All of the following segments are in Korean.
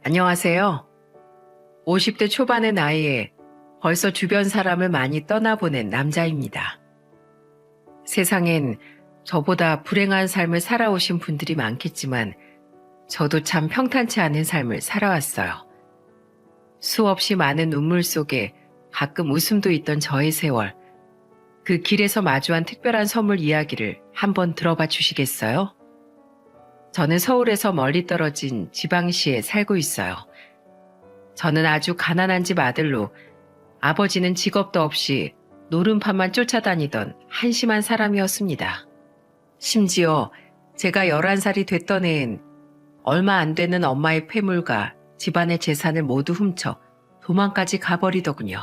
안녕하세요. 50대 초반의 나이에 벌써 주변 사람을 많이 떠나보낸 남자입니다. 세상엔 저보다 불행한 삶을 살아오신 분들이 많겠지만 저도 참 평탄치 않은 삶을 살아왔어요. 수없이 많은 눈물 속에 가끔 웃음도 있던 저의 세월. 그 길에서 마주한 특별한 선물 이야기를 한번 들어봐 주시겠어요? 저는 서울에서 멀리 떨어진 지방시에 살고 있어요. 저는 아주 가난한 집 아들로 아버지는 직업도 없이 노름판만 쫓아다니던 한심한 사람이었습니다. 심지어 제가 11살이 됐던 해엔 얼마 안 되는 엄마의 폐물과 집안의 재산을 모두 훔쳐 도망까지 가버리더군요.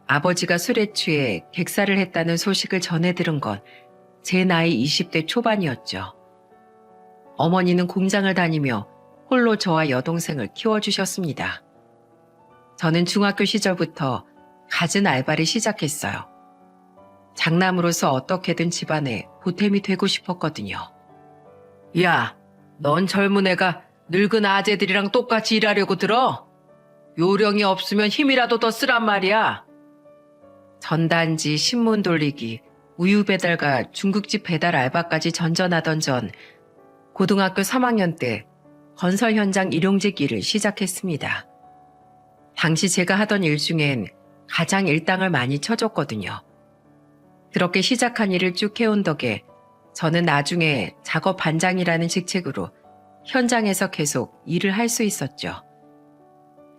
아버지가 술에 취해 객사를 했다는 소식을 전해 들은 건 제 나이 20대 초반이었죠. 어머니는 공장을 다니며 홀로 저와 여동생을 키워주셨습니다. 저는 중학교 시절부터 갖은 알바를 시작했어요. 장남으로서 어떻게든 집안에 보탬이 되고 싶었거든요. 야, 넌 젊은 애가 늙은 아재들이랑 똑같이 일하려고 들어? 요령이 없으면 힘이라도 더 쓰란 말이야. 전단지, 신문 돌리기, 우유 배달과 중국집 배달 알바까지 전전하던 전 고등학교 3학년 때 건설 현장 일용직 일을 시작했습니다. 당시 제가 하던 일 중엔 가장 일당을 많이 쳐줬거든요. 그렇게 시작한 일을 쭉 해온 덕에 저는 나중에 작업 반장이라는 직책으로 현장에서 계속 일을 할 수 있었죠.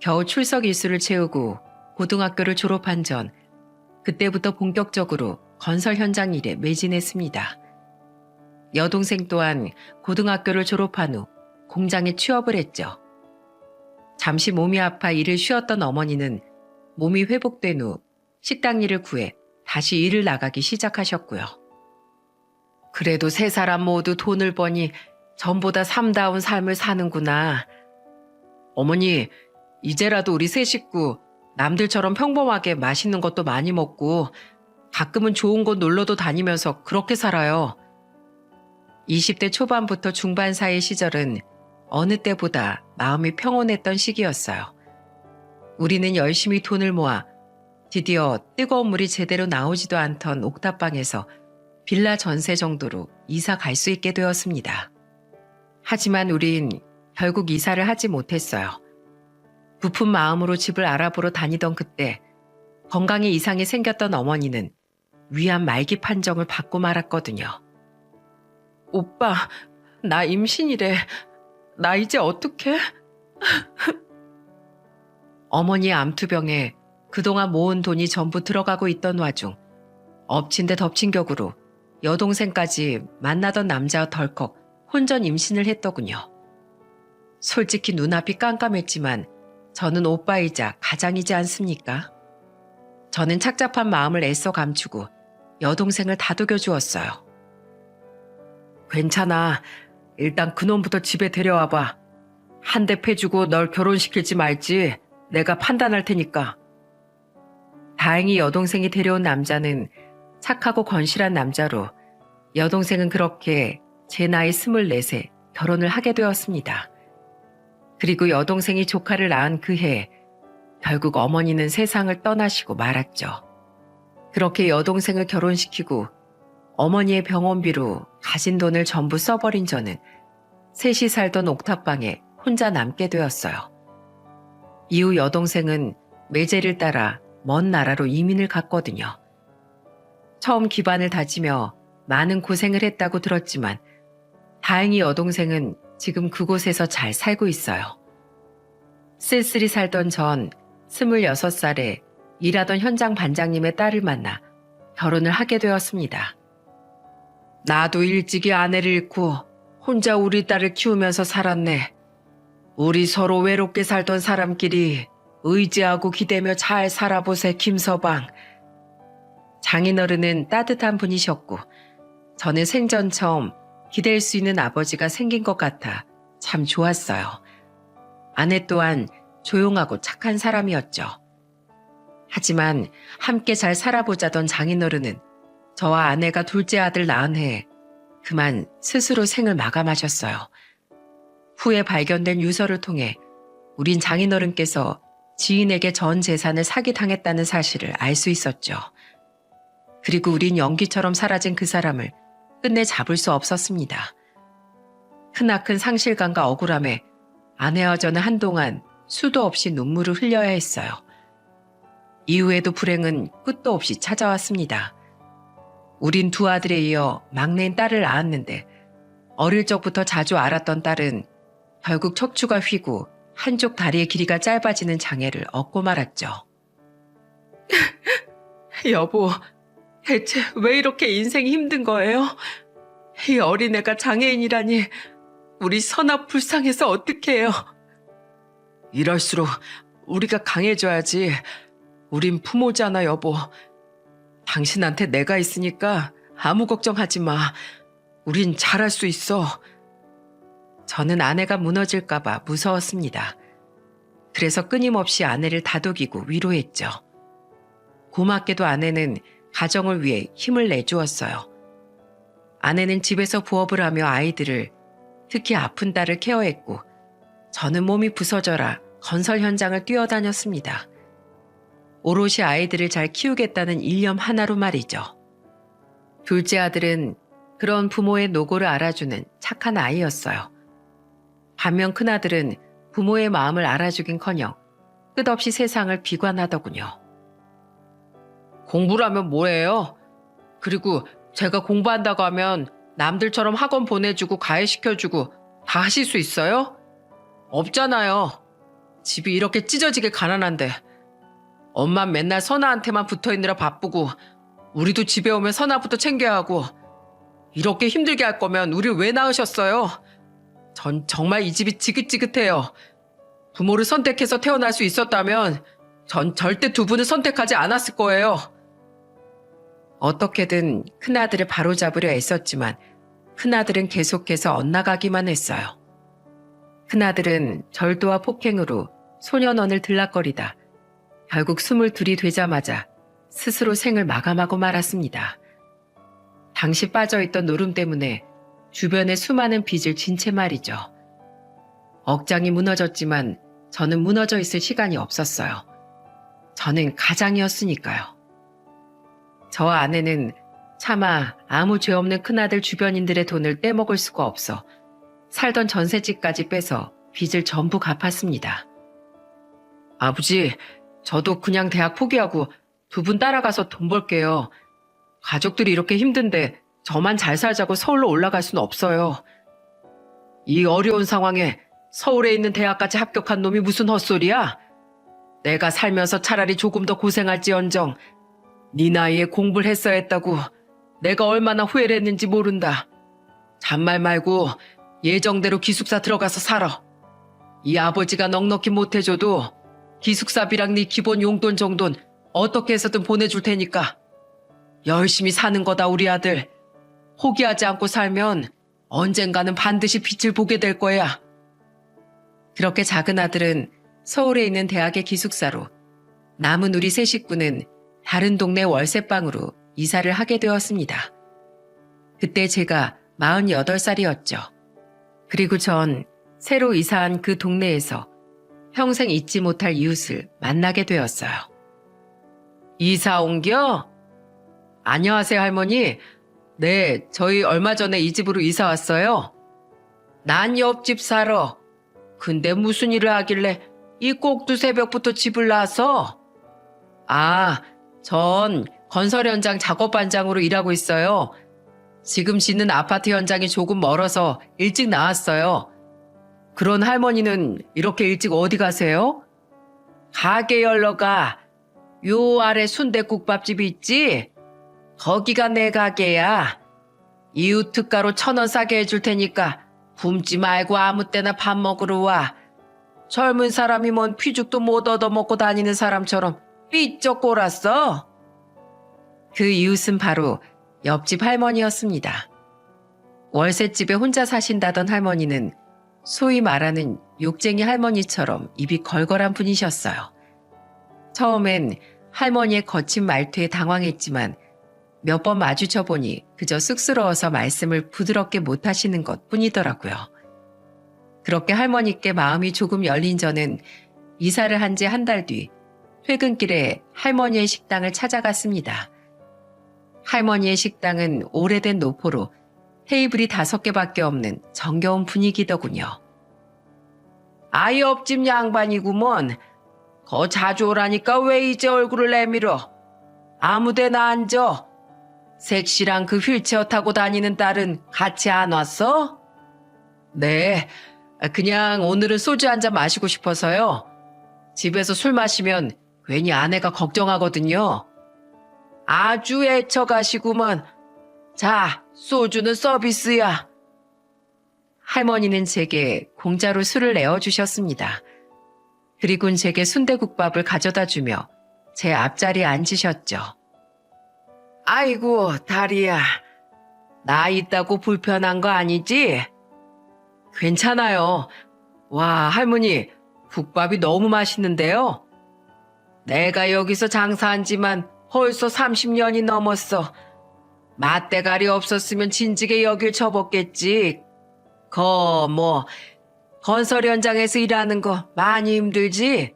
겨우 출석 일수를 채우고 고등학교를 졸업한 전 그때부터 본격적으로 건설 현장 일에 매진했습니다. 여동생 또한 고등학교를 졸업한 후 공장에 취업을 했죠. 잠시 몸이 아파 일을 쉬었던 어머니는 몸이 회복된 후 식당 일을 구해 다시 일을 나가기 시작하셨고요. 그래도 세 사람 모두 돈을 버니 전보다 삶다운 삶을 사는구나. 어머니, 이제라도 우리 세 식구 남들처럼 평범하게 맛있는 것도 많이 먹고 가끔은 좋은 곳 놀러도 다니면서 그렇게 살아요. 20대 초반부터 중반 사이 시절은 어느 때보다 마음이 평온했던 시기였어요. 우리는 열심히 돈을 모아 드디어 뜨거운 물이 제대로 나오지도 않던 옥탑방에서 빌라 전세 정도로 이사 갈 수 있게 되었습니다. 하지만 우린 결국 이사를 하지 못했어요. 부푼 마음으로 집을 알아보러 다니던 그때 건강에 이상이 생겼던 어머니는 위암 말기 판정을 받고 말았거든요. 오빠, 나 임신이래. 나 이제 어떡해? 어머니의 암투병에 그동안 모은 돈이 전부 들어가고 있던 와중 엎친 데 덮친 격으로 여동생까지 만나던 남자와 덜컥 혼전 임신을 했더군요. 솔직히 눈앞이 깜깜했지만 저는 오빠이자 가장이지 않습니까? 저는 착잡한 마음을 애써 감추고 여동생을 다독여 주었어요. 괜찮아. 일단 그놈부터 집에 데려와봐. 한 대 패주고 널 결혼시킬지 말지 내가 판단할 테니까. 다행히 여동생이 데려온 남자는 착하고 건실한 남자로 여동생은 그렇게 제 나이 24세 결혼을 하게 되었습니다. 그리고 여동생이 조카를 낳은 그 해 결국 어머니는 세상을 떠나시고 말았죠. 그렇게 여동생을 결혼시키고 어머니의 병원비로 가진 돈을 전부 써버린 저는 셋이 살던 옥탑방에 혼자 남게 되었어요. 이후 여동생은 매제를 따라 먼 나라로 이민을 갔거든요. 처음 기반을 다지며 많은 고생을 했다고 들었지만 다행히 여동생은 지금 그곳에서 잘 살고 있어요. 쓸쓸히 살던 전 26살에 일하던 현장 반장님의 딸을 만나 결혼을 하게 되었습니다. 나도 일찍이 아내를 잃고 혼자 우리 딸을 키우면서 살았네. 우리 서로 외롭게 살던 사람끼리 의지하고 기대며 잘 살아보세, 김서방. 장인어른은 따뜻한 분이셨고 저는 생전 처음 기댈 수 있는 아버지가 생긴 것 같아 참 좋았어요. 아내 또한 조용하고 착한 사람이었죠. 하지만 함께 잘 살아보자던 장인어른은 저와 아내가 둘째 아들 낳은 해에 그만 스스로 생을 마감하셨어요. 후에 발견된 유서를 통해 우린 장인어른께서 지인에게 전 재산을 사기당했다는 사실을 알 수 있었죠. 그리고 우린 연기처럼 사라진 그 사람을 끝내 잡을 수 없었습니다. 크나큰 상실감과 억울함에 아내와 저는 한동안 수도 없이 눈물을 흘려야 했어요. 이후에도 불행은 끝도 없이 찾아왔습니다. 우린 두 아들에 이어 막내인 딸을 낳았는데 어릴 적부터 자주 앓았던 딸은 결국 척추가 휘고 한쪽 다리의 길이가 짧아지는 장애를 얻고 말았죠. 여보, 대체 왜 이렇게 인생이 힘든 거예요? 이 어린애가 장애인이라니 우리 선아 불쌍해서 어떡해요. 이럴수록 우리가 강해져야지. 우린 부모잖아, 여보. 당신한테 내가 있으니까 아무 걱정하지 마. 우린 잘할 수 있어. 저는 아내가 무너질까봐 무서웠습니다. 그래서 끊임없이 아내를 다독이고 위로했죠. 고맙게도 아내는 가정을 위해 힘을 내주었어요. 아내는 집에서 부업을 하며 아이들을, 특히 아픈 딸을 케어했고 저는 몸이 부서져라 건설 현장을 뛰어다녔습니다. 오롯이 아이들을 잘 키우겠다는 일념 하나로 말이죠. 둘째 아들은 그런 부모의 노고를 알아주는 착한 아이였어요. 반면 큰아들은 부모의 마음을 알아주긴커녕 끝없이 세상을 비관하더군요. 공부를 하면 뭐해요? 그리고 제가 공부한다고 하면 남들처럼 학원 보내주고 과외시켜주고 다 하실 수 있어요? 없잖아요. 집이 이렇게 찢어지게 가난한데 엄만 맨날 선아한테만 붙어있느라 바쁘고 우리도 집에 오면 선아부터 챙겨야 하고 이렇게 힘들게 할 거면 우리 왜 낳으셨어요? 전 정말 이 집이 지긋지긋해요. 부모를 선택해서 태어날 수 있었다면 전 절대 두 분을 선택하지 않았을 거예요. 어떻게든 큰아들을 바로잡으려 애썼지만 큰아들은 계속해서 엇나가기만 했어요. 큰아들은 절도와 폭행으로 소년원을 들락거리다 결국 22이 되자마자 스스로 생을 마감하고 말았습니다. 당시 빠져있던 노름 때문에 주변에 수많은 빚을 진 채 말이죠. 억장이 무너졌지만 저는 무너져 있을 시간이 없었어요. 저는 가장이었으니까요. 저와 아내는 차마 아무 죄 없는 큰아들 주변인들의 돈을 떼먹을 수가 없어 살던 전셋집까지 빼서 빚을 전부 갚았습니다. 아버지, 저도 그냥 대학 포기하고 두 분 따라가서 돈 벌게요. 가족들이 이렇게 힘든데 저만 잘 살자고 서울로 올라갈 수는 없어요. 이 어려운 상황에 서울에 있는 대학까지 합격한 놈이 무슨 헛소리야? 내가 살면서 차라리 조금 더 고생할지언정 네 나이에 공부를 했어야 했다고 내가 얼마나 후회를 했는지 모른다. 잔말 말고 예정대로 기숙사 들어가서 살아. 이 아버지가 넉넉히 못해줘도 기숙사비랑 네 기본 용돈 정도는 어떻게 해서든 보내줄 테니까. 열심히 사는 거다 우리 아들. 포기하지 않고 살면 언젠가는 반드시 빛을 보게 될 거야. 그렇게 작은 아들은 서울에 있는 대학의 기숙사로, 남은 우리 세 식구는 다른 동네 월세방으로 이사를 하게 되었습니다. 그때 제가 48살이었죠. 그리고 전 새로 이사한 그 동네에서 평생 잊지 못할 이웃을 만나게 되었어요. 이사 옮겨? 안녕하세요, 할머니. 네, 저희 얼마 전에 이 집으로 이사 왔어요. 난 옆집 살아. 근데 무슨 일을 하길래 이 꼭두 새벽부터 집을 나서? 아, 전 건설 현장 작업반장으로 일하고 있어요. 지금 짓는 아파트 현장이 조금 멀어서 일찍 나왔어요. 그런 할머니는 이렇게 일찍 어디 가세요? 가게 열러 가. 요 아래 순댓국밥집이 있지? 거기가 내 가게야. 이웃 특가로 1,000원 싸게 해줄 테니까 굶지 말고 아무 때나 밥 먹으러 와. 젊은 사람이 뭔 피죽도 못 얻어먹고 다니는 사람처럼 삐쩍 꼴았어. 그 이웃은 바로 옆집 할머니였습니다. 월세집에 혼자 사신다던 할머니는 소위 말하는 욕쟁이 할머니처럼 입이 걸걸한 분이셨어요. 처음엔 할머니의 거친 말투에 당황했지만 몇 번 마주쳐 보니 그저 쑥스러워서 말씀을 부드럽게 못하시는 것 뿐이더라고요. 그렇게 할머니께 마음이 조금 열린 저는 이사를 한 지 한 달 뒤 퇴근길에 할머니의 식당을 찾아갔습니다. 할머니의 식당은 오래된 노포로 테이블이 5개밖에 없는 정겨운 분위기더군요. 아이 옆집 양반이구먼. 거 자주 오라니까 왜 이제 얼굴을 내밀어? 아무데나 앉아. 색시랑 그 휠체어 타고 다니는 딸은 같이 안 왔어? 네, 그냥 오늘은 소주 한 잔 마시고 싶어서요. 집에서 술 마시면 괜히 아내가 걱정하거든요. 아주 애처가시구먼. 자, 소주는 서비스야. 할머니는 제게 공짜로 술을 내어주셨습니다. 그리고는 제게 순대국밥을 가져다 주며 제 앞자리에 앉으셨죠. 아이고, 다리야. 나 있다고 불편한 거 아니지? 괜찮아요. 와, 할머니, 국밥이 너무 맛있는데요. 내가 여기서 장사한 지만 벌써 30년이 넘었어. 맛대가리 없었으면 진즉에 여길 접었겠지. 건설 현장에서 일하는 거 많이 힘들지?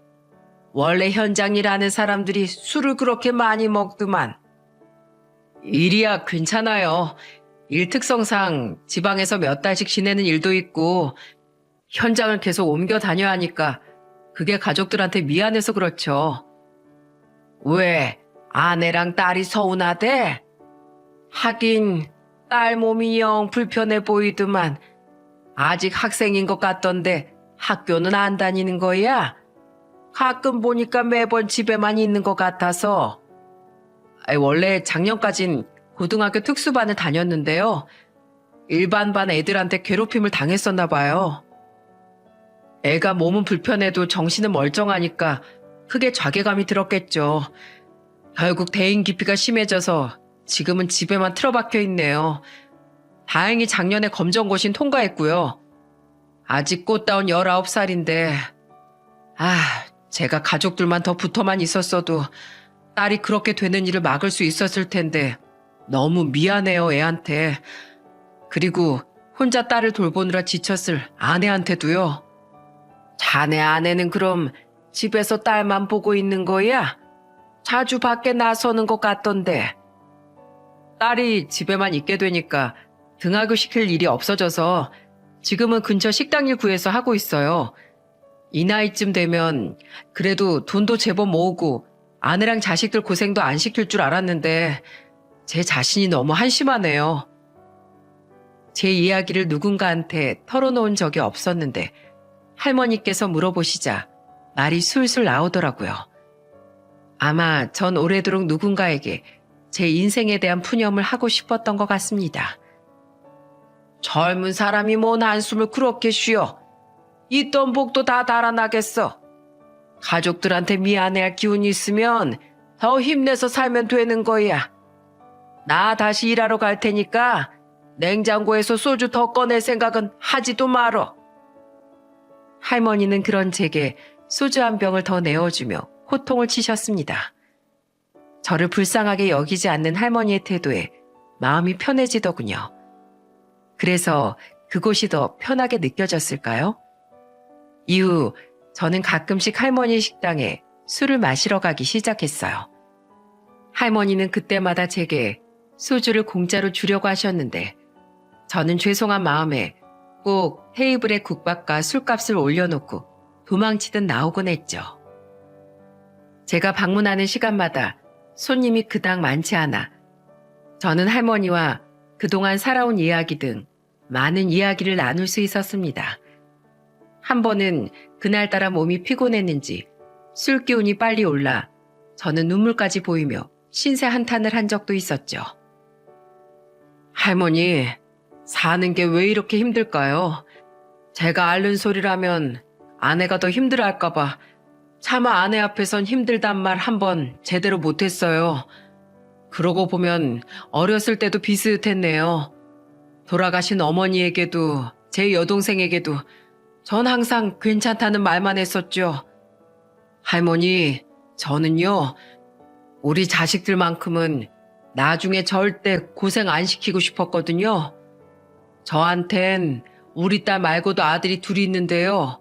원래 현장 일하는 사람들이 술을 그렇게 많이 먹더만. 일이야 괜찮아요. 일 특성상 지방에서 몇 달씩 지내는 일도 있고 현장을 계속 옮겨 다녀야 하니까 그게 가족들한테 미안해서 그렇죠. 왜? 아내랑 딸이 서운하대? 하긴 딸 몸이 영 불편해 보이더만 아직 학생인 것 같던데 학교는 안 다니는 거야? 가끔 보니까 매번 집에만 있는 것 같아서. 원래 작년까진 고등학교 특수반을 다녔는데요. 일반반 애들한테 괴롭힘을 당했었나 봐요. 애가 몸은 불편해도 정신은 멀쩡하니까 크게 자괴감이 들었겠죠. 결국 대인 기피가 심해져서 지금은 집에만 틀어박혀 있네요. 다행히 작년에 검정고시는 통과했고요. 아직 꽃다운 19살인데 제가 가족들만 더 붙어만 있었어도 딸이 그렇게 되는 일을 막을 수 있었을 텐데 너무 미안해요, 애한테. 그리고 혼자 딸을 돌보느라 지쳤을 아내한테도요. 자네 아내는 그럼 집에서 딸만 보고 있는 거야? 자주 밖에 나서는 것 같던데. 딸이 집에만 있게 되니까 등하교 시킬 일이 없어져서 지금은 근처 식당일 구해서 하고 있어요. 이 나이쯤 되면 그래도 돈도 제법 모으고 아내랑 자식들 고생도 안 시킬 줄 알았는데 제 자신이 너무 한심하네요. 제 이야기를 누군가한테 털어놓은 적이 없었는데 할머니께서 물어보시자 말이 술술 나오더라고요. 아마 전 오래도록 누군가에게 제 인생에 대한 푸념을 하고 싶었던 것 같습니다. 젊은 사람이 뭔 한숨을 그렇게 쉬어. 있던 복도 다 달아나겠어. 가족들한테 미안해할 기운이 있으면 더 힘내서 살면 되는 거야. 나 다시 일하러 갈 테니까 냉장고에서 소주 더 꺼낼 생각은 하지도 말어. 할머니는 그런 제게 소주 한 병을 더 내어주며 호통을 치셨습니다. 저를 불쌍하게 여기지 않는 할머니의 태도에 마음이 편해지더군요. 그래서 그곳이 더 편하게 느껴졌을까요? 이후 저는 가끔씩 할머니 식당에 술을 마시러 가기 시작했어요. 할머니는 그때마다 제게 소주를 공짜로 주려고 하셨는데 저는 죄송한 마음에 꼭 테이블에 국밥과 술값을 올려놓고 도망치듯 나오곤 했죠. 제가 방문하는 시간마다 손님이 그닥 많지 않아 저는 할머니와 그동안 살아온 이야기 등 많은 이야기를 나눌 수 있었습니다. 한 번은 그날따라 몸이 피곤했는지 술 기운이 빨리 올라 저는 눈물까지 보이며 신세 한탄을 한 적도 있었죠. 할머니, 사는 게 왜 이렇게 힘들까요? 제가 앓는 소리라면 아내가 더 힘들어할까봐 차마 아내 앞에선 힘들단 말 한 번 제대로 못했어요. 그러고 보면 어렸을 때도 비슷했네요. 돌아가신 어머니에게도 제 여동생에게도 전 항상 괜찮다는 말만 했었죠. 할머니, 저는요, 우리 자식들만큼은 나중에 절대 고생 안 시키고 싶었거든요. 저한텐 우리 딸 말고도 아들이 둘이 있는데요.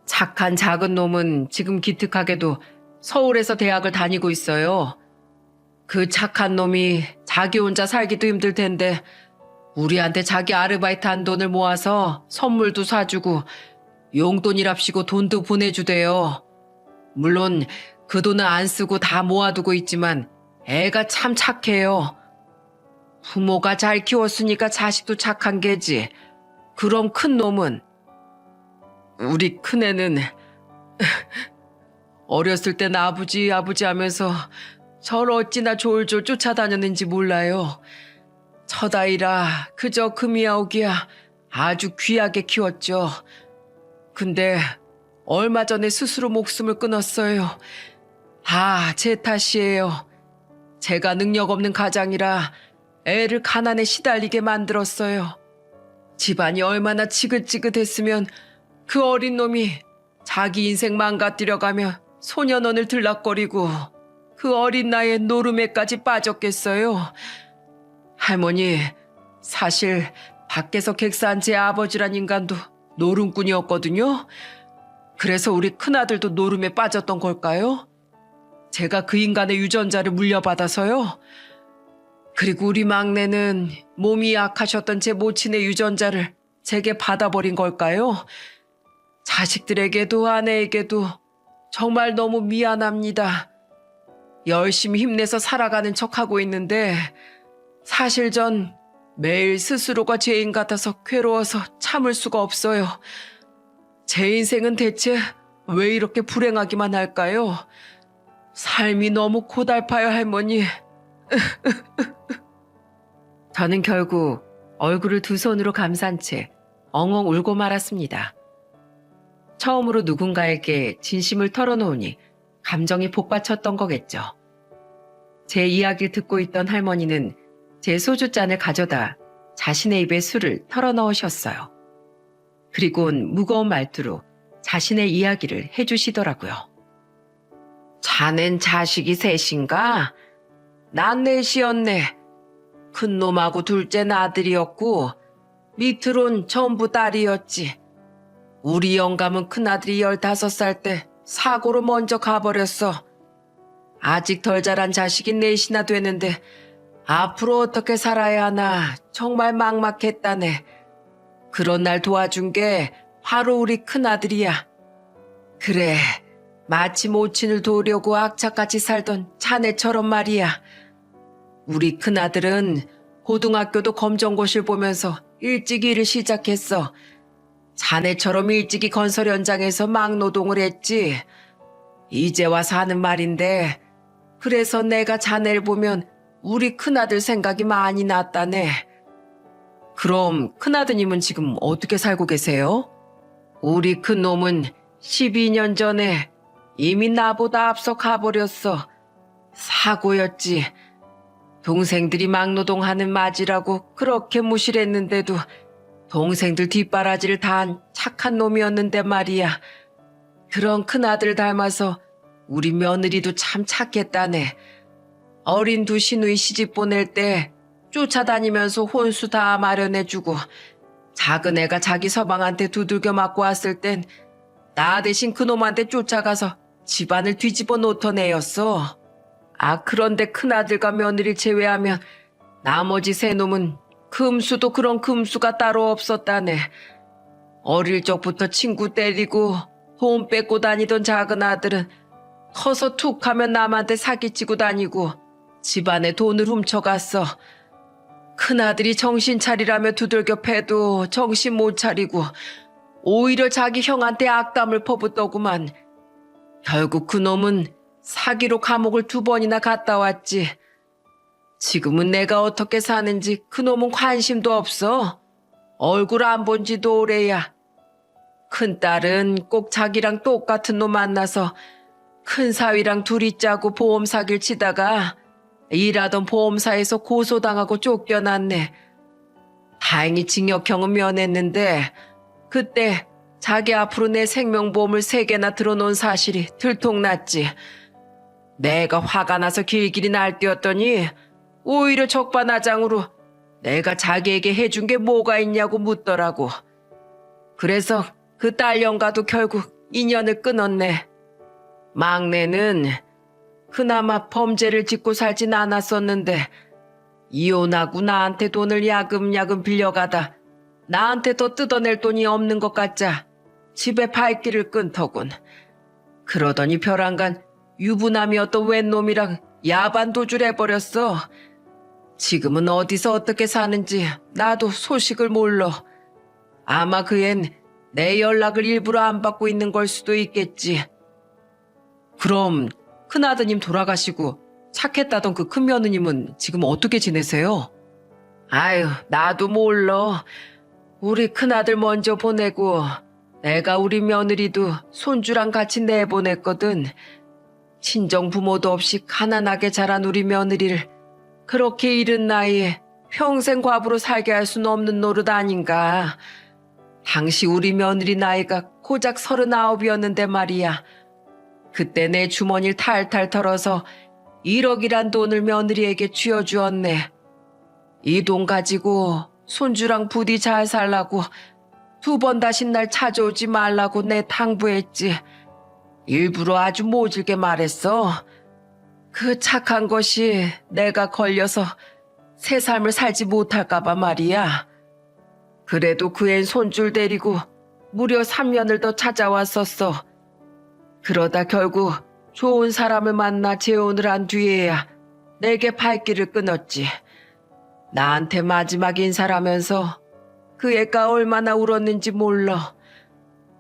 착한 작은 놈은 지금 기특하게도 서울에서 대학을 다니고 있어요. 그 착한 놈이 자기 혼자 살기도 힘들 텐데 우리한테 자기 아르바이트 한 돈을 모아서 선물도 사주고 용돈이랍시고 돈도 보내주대요. 물론 그 돈은 안 쓰고 다 모아두고 있지만 애가 참 착해요. 부모가 잘 키웠으니까 자식도 착한 게지. 그럼 큰 놈은? 우리 큰애는 어렸을 땐 아버지 하면서 절 어찌나 졸졸 쫓아다녔는지 몰라요. 첫아이라 그저 금이야오기야 아주 귀하게 키웠죠. 근데 얼마 전에 스스로 목숨을 끊었어요. 다 제 탓이에요. 제가 능력 없는 가장이라 애를 가난에 시달리게 만들었어요. 집안이 얼마나 지긋지긋했으면 그 어린 놈이 자기 인생 망가뜨려가며 소년원을 들락거리고 그 어린 나이에 노름에까지 빠졌겠어요. 할머니, 사실 밖에서 객사한 제 아버지란 인간도 노름꾼이었거든요. 그래서 우리 큰아들도 노름에 빠졌던 걸까요? 제가 그 인간의 유전자를 물려받아서요. 그리고 우리 막내는 몸이 약하셨던 제 모친의 유전자를 제게 받아버린 걸까요? 자식들에게도 아내에게도 정말 너무 미안합니다. 열심히 힘내서 살아가는 척하고 있는데 사실 전 매일 스스로가 죄인 같아서 괴로워서 참을 수가 없어요. 제 인생은 대체 왜 이렇게 불행하기만 할까요? 삶이 너무 고달파요, 할머니. 저는 결국 얼굴을 두 손으로 감싼 채 엉엉 울고 말았습니다. 처음으로 누군가에게 진심을 털어놓으니 감정이 복받쳤던 거겠죠. 제 이야기를 듣고 있던 할머니는 제 소주잔을 가져다 자신의 입에 술을 털어넣으셨어요. 그리고는 무거운 말투로 자신의 이야기를 해주시더라고요. 자넨 자식이 셋인가? 난 넷이었네. 큰 놈하고 둘째는 아들이었고 밑으론 전부 딸이었지. 우리 영감은 큰아들이 15살 때 사고로 먼저 가버렸어. 아직 덜 자란 자식이 넷이나 되는데 앞으로 어떻게 살아야 하나 정말 막막했다네. 그런 날 도와준 게 바로 우리 큰아들이야. 그래, 마치 모친을 도우려고 악착같이 살던 자네처럼 말이야. 우리 큰아들은 고등학교도 검정고시를 보면서 일찍 일을 시작했어. 자네처럼 일찍이 건설 현장에서 막노동을 했지. 이제 와서 하는 말인데 그래서 내가 자네를 보면 우리 큰아들 생각이 많이 났다네. 그럼 큰아드님은 지금 어떻게 살고 계세요? 우리 큰놈은 12년 전에 이미 나보다 앞서 가버렸어. 사고였지. 동생들이 막노동하는 맞이라고 그렇게 무실했는데도 동생들 뒷바라지를 다 한 착한 놈이었는데 말이야. 그런 큰아들 닮아서 우리 며느리도 참 착했다네. 어린 두 시누이 시집 보낼 때 쫓아다니면서 혼수 다 마련해주고 작은 애가 자기 서방한테 두들겨 맞고 왔을 땐 나 대신 그놈한테 쫓아가서 집안을 뒤집어 놓던 애였어. 그런데 큰아들과 며느리를 제외하면 나머지 세 놈은 금수도 그런 금수가 따로 없었다네. 어릴 적부터 친구 때리고 돈 뺏고 다니던 작은 아들은 커서 툭 하면 남한테 사기치고 다니고 집안에 돈을 훔쳐갔어. 큰아들이 정신 차리라며 두들겨 패도 정신 못 차리고 오히려 자기 형한테 악담을 퍼붓더구만. 결국 그놈은 사기로 감옥을 2번이나 갔다 왔지. 지금은 내가 어떻게 사는지 그놈은 관심도 없어. 얼굴 안 본 지도 오래야. 큰딸은 꼭 자기랑 똑같은 놈 만나서 큰 사위랑 둘이 짜고 보험 사기를 치다가 일하던 보험사에서 고소당하고 쫓겨났네. 다행히 징역형은 면했는데 그때 자기 앞으로 내 생명보험을 3개나 들어놓은 사실이 들통났지. 내가 화가 나서 길길이 날뛰었더니 오히려 적반하장으로 내가 자기에게 해준 게 뭐가 있냐고 묻더라고. 그래서 그 딸년과도 결국 인연을 끊었네. 막내는 그나마 범죄를 짓고 살진 않았었는데 이혼하고 나한테 돈을 야금야금 빌려가다 나한테 더 뜯어낼 돈이 없는 것 같자 집에 발길을 끊더군. 그러더니 벼랑간 유부남이었던 웬 놈이랑 야반도주를 해버렸어. 지금은 어디서 어떻게 사는지 나도 소식을 몰라. 아마 그 앤 내 연락을 일부러 안 받고 있는 걸 수도 있겠지. 그럼 큰아드님 돌아가시고 착했다던 그 큰며느님은 지금 어떻게 지내세요? 아유, 나도 몰라. 우리 큰아들 먼저 보내고 내가 우리 며느리도 손주랑 같이 내보냈거든. 친정 부모도 없이 가난하게 자란 우리 며느리를 그렇게 이른 나이에 평생 과부로 살게 할 수는 없는 노릇 아닌가. 당시 우리 며느리 나이가 고작 39이었는데 말이야. 그때 내 주머니를 탈탈 털어서 1억이란 돈을 며느리에게 쥐어주었네. 이 돈 가지고 손주랑 부디 잘 살라고 2번 다신 날 찾아오지 말라고 내 당부했지. 일부러 아주 모질게 말했어. 그 착한 것이 내가 걸려서 새 삶을 살지 못할까봐 말이야. 그래도 그 앤 손줄 데리고 무려 3년을 더 찾아왔었어. 그러다 결국 좋은 사람을 만나 재혼을 한 뒤에야 내게 발길을 끊었지. 나한테 마지막 인사라면서 그 애가 얼마나 울었는지 몰라.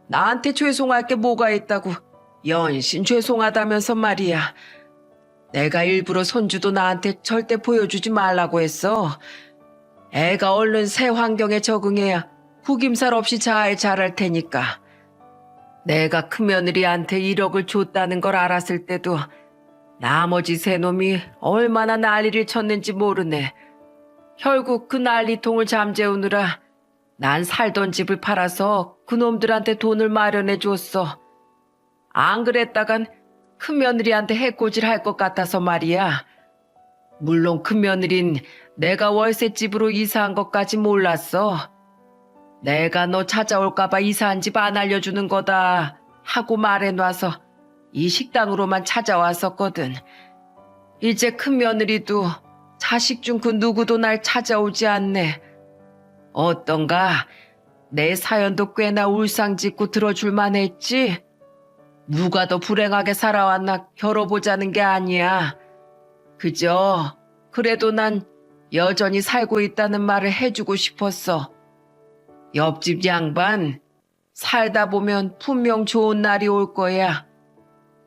나한테 죄송할 게 뭐가 있다고 연신 죄송하다면서 말이야. 내가 일부러 손주도 나한테 절대 보여주지 말라고 했어. 애가 얼른 새 환경에 적응해야 구김살 없이 잘 자랄 테니까. 내가 큰며느리한테 1억을 줬다는 걸 알았을 때도 나머지 세 놈이 얼마나 난리를 쳤는지 모르네. 결국 그 난리통을 잠재우느라 난 살던 집을 팔아서 그놈들한테 돈을 마련해 줬어. 안 그랬다간 큰며느리한테 해코지를 할 것 같아서 말이야. 물론 큰며느린 내가 월세집으로 이사한 것까지 몰랐어. 내가 너 찾아올까봐 이사한 집 안 알려주는 거다 하고 말해놔서 이 식당으로만 찾아왔었거든. 이제 큰며느리도 자식 중 그 누구도 날 찾아오지 않네. 어떤가? 내 사연도 꽤나 울상짓고 들어줄만 했지? 누가 더 불행하게 살아왔나 겨뤄보자는 게 아니야. 그저 그래도 난 여전히 살고 있다는 말을 해주고 싶었어. 옆집 양반, 살다 보면 분명 좋은 날이 올 거야.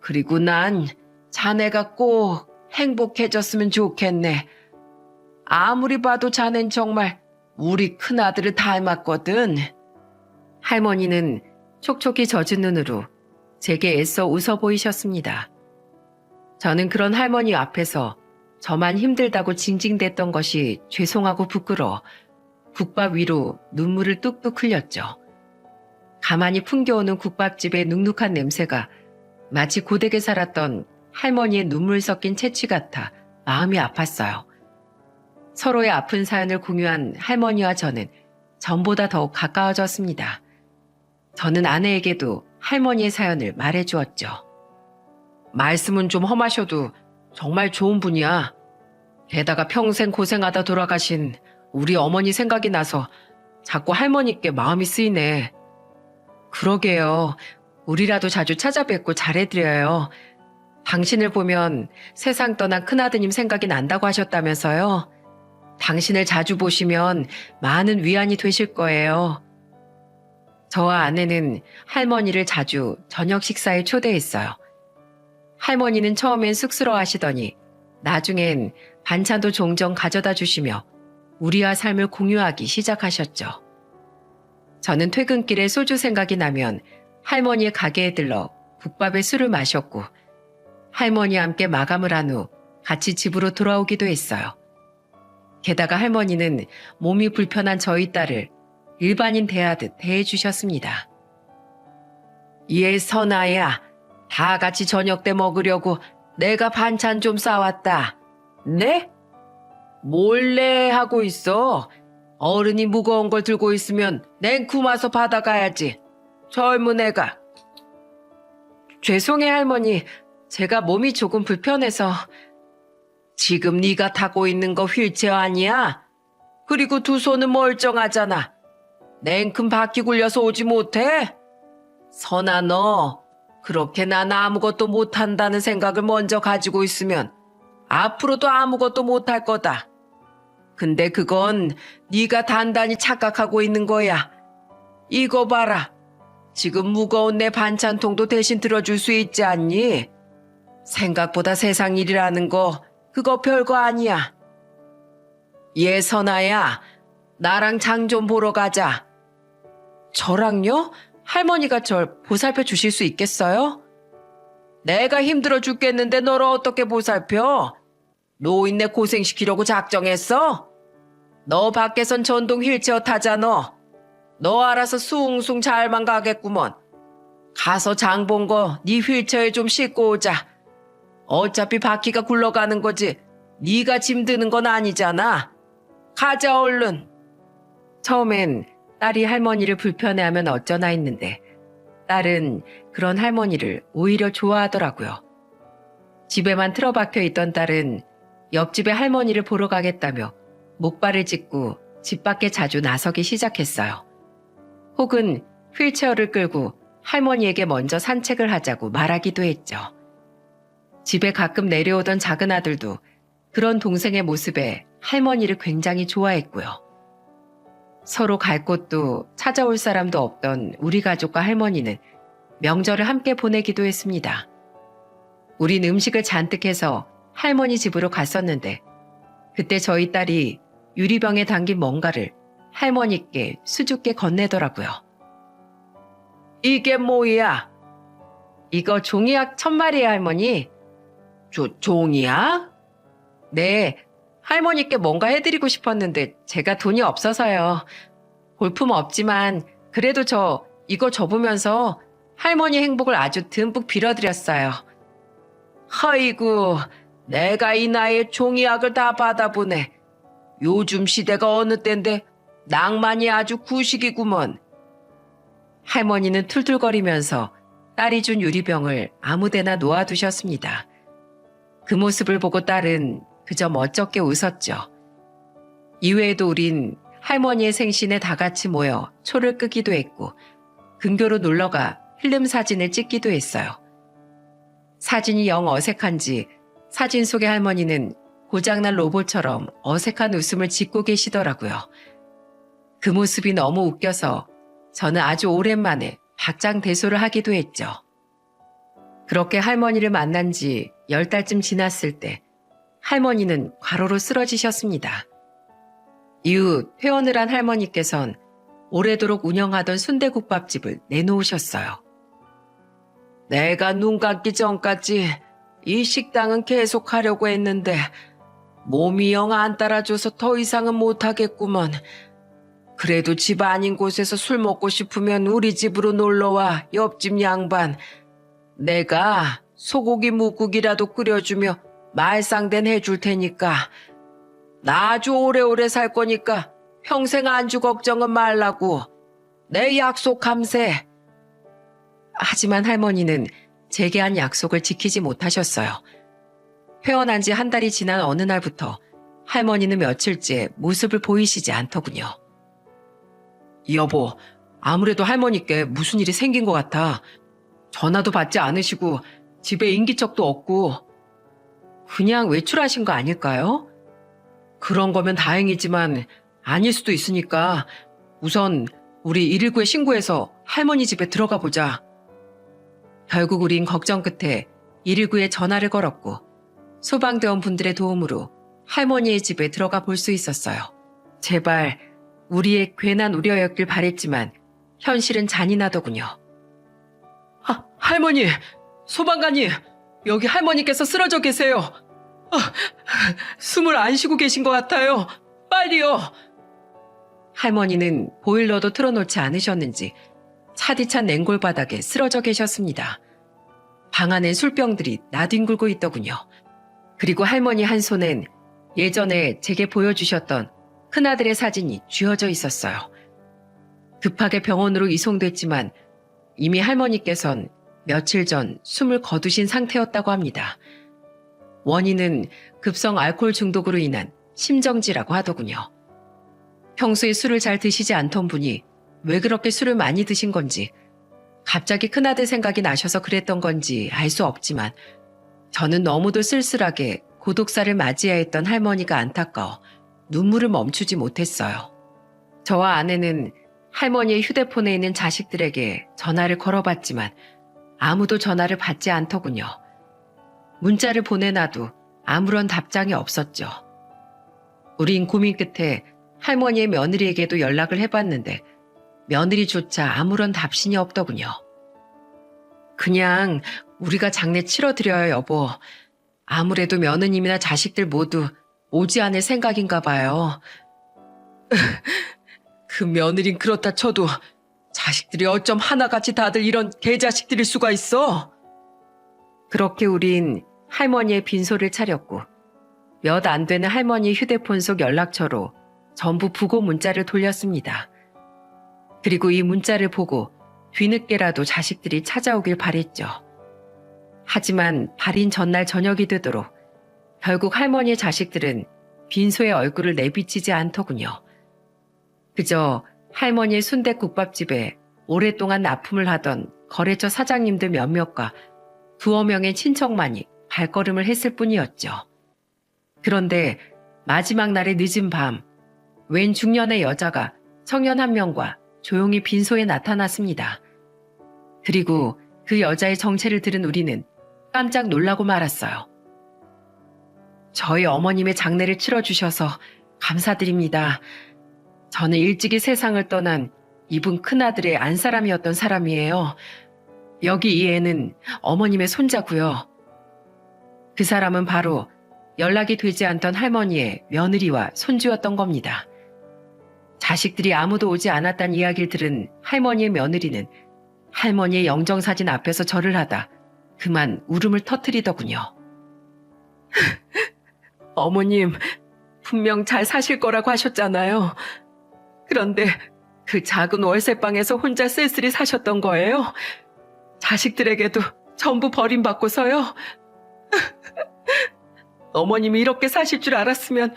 그리고 난 자네가 꼭 행복해졌으면 좋겠네. 아무리 봐도 자넨 정말 우리 큰아들을 닮았거든. 할머니는 촉촉히 젖은 눈으로 제게 애써 웃어 보이셨습니다. 저는 그런 할머니 앞에서 저만 힘들다고 징징댔던 것이 죄송하고 부끄러워 국밥 위로 눈물을 뚝뚝 흘렸죠. 가만히 풍겨오는 국밥집의 눅눅한 냄새가 마치 고되게 살았던 할머니의 눈물 섞인 채취 같아 마음이 아팠어요. 서로의 아픈 사연을 공유한 할머니와 저는 전보다 더욱 가까워졌습니다. 저는 아내에게도 할머니의 사연을 말해주었죠. 말씀은 좀 험하셔도 정말 좋은 분이야. 게다가 평생 고생하다 돌아가신 우리 어머니 생각이 나서 자꾸 할머니께 마음이 쓰이네. 그러게요. 우리라도 자주 찾아뵙고 잘해드려요. 당신을 보면 세상 떠난 큰아드님 생각이 난다고 하셨다면서요. 당신을 자주 보시면 많은 위안이 되실 거예요. 저와 아내는 할머니를 자주 저녁 식사에 초대했어요. 할머니는 처음엔 쑥스러워하시더니 나중엔 반찬도 종종 가져다 주시며 우리와 삶을 공유하기 시작하셨죠. 저는 퇴근길에 소주 생각이 나면 할머니의 가게에 들러 국밥에 술을 마셨고 할머니와 함께 마감을 한 후 같이 집으로 돌아오기도 했어요. 게다가 할머니는 몸이 불편한 저희 딸을 일반인 대하듯 대해주셨습니다. 얘 선아야, 다 같이 저녁 때 먹으려고 내가 반찬 좀 싸왔다. 네? 몰래 하고 있어. 어른이 무거운 걸 들고 있으면 냉큼 와서 받아가야지. 젊은 애가. 죄송해 할머니. 제가 몸이 조금 불편해서. 지금 네가 타고 있는 거 휠체어 아니야? 그리고 두 손은 멀쩡하잖아. 냉큼 바퀴 굴려서 오지 못해? 선아 너 그렇게 난 아무것도 못한다는 생각을 먼저 가지고 있으면 앞으로도 아무것도 못할 거다. 근데 그건 네가 단단히 착각하고 있는 거야. 이거 봐라. 지금 무거운 내 반찬통도 대신 들어줄 수 있지 않니? 생각보다 세상 일이라는 거 그거 별거 아니야. 예, 선아야. 나랑 장 좀 보러 가자. 저랑요? 할머니가 절 보살펴 주실 수 있겠어요? 내가 힘들어 죽겠는데 너를 어떻게 보살펴? 노인네 고생시키려고 작정했어? 너 밖에선 전동 휠체어 타잖아. 너 알아서 숭숭 잘만 가겠구먼. 가서 장 본 거 네 휠체어에 좀 싣고 오자. 어차피 바퀴가 굴러가는 거지 네가 짐 드는 건 아니잖아. 가자 얼른. 처음엔 딸이 할머니를 불편해하면 어쩌나 했는데 딸은 그런 할머니를 오히려 좋아하더라고요. 집에만 틀어박혀 있던 딸은 옆집에 할머니를 보러 가겠다며 목발을 짚고 집 밖에 자주 나서기 시작했어요. 혹은 휠체어를 끌고 할머니에게 먼저 산책을 하자고 말하기도 했죠. 집에 가끔 내려오던 작은 아들도 그런 동생의 모습에 할머니를 굉장히 좋아했고요. 서로 갈 곳도 찾아올 사람도 없던 우리 가족과 할머니는 명절을 함께 보내기도 했습니다. 우린 음식을 잔뜩 해서 할머니 집으로 갔었는데 그때 저희 딸이 유리병에 담긴 뭔가를 할머니께 수줍게 건네더라고요. 이게 뭐야? 이거 종이약 1000마리예요, 할머니. 종이약? 네, 할머니께 뭔가 해드리고 싶었는데 제가 돈이 없어서요. 볼품 없지만 그래도 저 이거 접으면서 할머니 행복을 아주 듬뿍 빌어드렸어요. 아이고, 내가 이 나이에 종이약을 다 받아보네. 요즘 시대가 어느 때인데 낭만이 아주 구식이구먼. 할머니는 툴툴거리면서 딸이 준 유리병을 아무데나 놓아두셨습니다. 그 모습을 보고 딸은 그저 멋쩍게 웃었죠. 이외에도 우린 할머니의 생신에 다 같이 모여 초를 끄기도 했고 근교로 놀러가 필름 사진을 찍기도 했어요. 사진이 영 어색한지 사진 속의 할머니는 고장난 로봇처럼 어색한 웃음을 짓고 계시더라고요. 그 모습이 너무 웃겨서 저는 아주 오랜만에 박장대소를 하기도 했죠. 그렇게 할머니를 만난 지 10달쯤 지났을 때 할머니는 과로로 쓰러지셨습니다. 이후 퇴원을 한 할머니께선 오래도록 운영하던 순대국밥집을 내놓으셨어요. 내가 눈 감기 전까지 이 식당은 계속 하려고 했는데 몸이 영 안 따라줘서 더 이상은 못하겠구먼. 그래도 집 아닌 곳에서 술 먹고 싶으면 우리 집으로 놀러와, 옆집 양반. 내가 소고기 묵국이라도 끓여주며 말상된 해줄 테니까. 나 아주 오래오래 살 거니까 평생 안주 걱정은 말라고. 내 약속함세. 하지만 할머니는 제게 한 약속을 지키지 못하셨어요. 회원한 지 한 달이 지난 어느 날부터 할머니는 며칠째 모습을 보이시지 않더군요. 여보, 아무래도 할머니께 무슨 일이 생긴 것 같아. 전화도 받지 않으시고 집에 인기척도 없고. 그냥 외출하신 거 아닐까요? 그런 거면 다행이지만 아닐 수도 있으니까 우선 우리 119에 신고해서 할머니 집에 들어가 보자. 결국 우린 걱정 끝에 119에 전화를 걸었고 소방대원 분들의 도움으로 할머니의 집에 들어가 볼 수 있었어요. 제발 우리의 괜한 우려였길 바랬지만 현실은 잔인하더군요. 할머니! 소방관님! 여기 할머니께서 쓰러져 계세요. 숨을 안 쉬고 계신 것 같아요. 빨리요! 할머니는 보일러도 틀어놓지 않으셨는지 차디찬 냉골 바닥에 쓰러져 계셨습니다. 방 안에 술병들이 나뒹굴고 있더군요. 그리고 할머니 한 손엔 예전에 제게 보여주셨던 큰아들의 사진이 쥐어져 있었어요. 급하게 병원으로 이송됐지만 이미 할머니께선 며칠 전 숨을 거두신 상태였다고 합니다. 원인은 급성 알코올 중독으로 인한 심정지라고 하더군요. 평소에 술을 잘 드시지 않던 분이 왜 그렇게 술을 많이 드신 건지, 갑자기 큰아들 생각이 나셔서 그랬던 건지 알 수 없지만 저는 너무도 쓸쓸하게 고독사를 맞이해야 했던 할머니가 안타까워 눈물을 멈추지 못했어요. 저와 아내는 할머니의 휴대폰에 있는 자식들에게 전화를 걸어봤지만 아무도 전화를 받지 않더군요. 문자를 보내놔도 아무런 답장이 없었죠. 우린 고민 끝에 할머니의 며느리에게도 연락을 해봤는데 며느리조차 아무런 답신이 없더군요. 그냥 우리가 장례 치러드려요, 여보. 아무래도 며느님이나 자식들 모두 오지 않을 생각인가 봐요. 그 며느린 그렇다 쳐도 자식들이 어쩜 하나같이 다들 이런 개자식들일 수가 있어? 그렇게 우린 할머니의 빈소를 차렸고 몇 안 되는 할머니 휴대폰 속 연락처로 전부 부고 문자를 돌렸습니다. 그리고 이 문자를 보고 뒤늦게라도 자식들이 찾아오길 바랬죠. 하지만 발인 전날 저녁이 되도록 결국 할머니의 자식들은 빈소의 얼굴을 내비치지 않더군요. 그저 할머니의 순댓국밥집에 오랫동안 납품을 하던 거래처 사장님들 몇몇과 두어 명의 친척만이 발걸음을 했을 뿐이었죠. 그런데 마지막 날의 늦은 밤, 웬 중년의 여자가 청년 한 명과 조용히 빈소에 나타났습니다. 그리고 그 여자의 정체를 들은 우리는 깜짝 놀라고 말았어요. 저희 어머님의 장례를 치러주셔서 감사드립니다. 저는 일찍이 세상을 떠난 이분 큰아들의 안사람이었던 사람이에요. 여기 이 애는 어머님의 손자고요. 그 사람은 바로 연락이 되지 않던 할머니의 며느리와 손주였던 겁니다. 자식들이 아무도 오지 않았다는 이야기를 들은 할머니의 며느리는 할머니의 영정사진 앞에서 절을 하다 그만 울음을 터뜨리더군요. 어머님, 분명 잘 사실 거라고 하셨잖아요. 그런데 그 작은 월세방에서 혼자 쓸쓸히 사셨던 거예요? 자식들에게도 전부 버림받고서요? 어머님이 이렇게 사실 줄 알았으면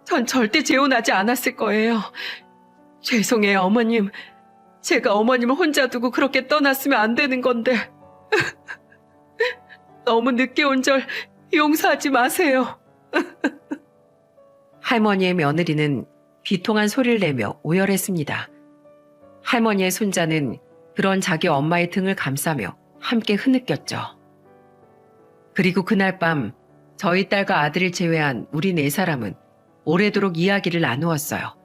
전 절대 재혼하지 않았을 거예요. 죄송해요, 어머님. 제가 어머님을 혼자 두고 그렇게 떠났으면 안 되는 건데. 너무 늦게 온 절 용서하지 마세요. 할머니의 며느리는 비통한 소리를 내며 오열했습니다. 할머니의 손자는 그런 자기 엄마의 등을 감싸며 함께 흐느꼈죠. 그리고 그날 밤 저희 딸과 아들을 제외한 우리 네 사람은 오래도록 이야기를 나누었어요.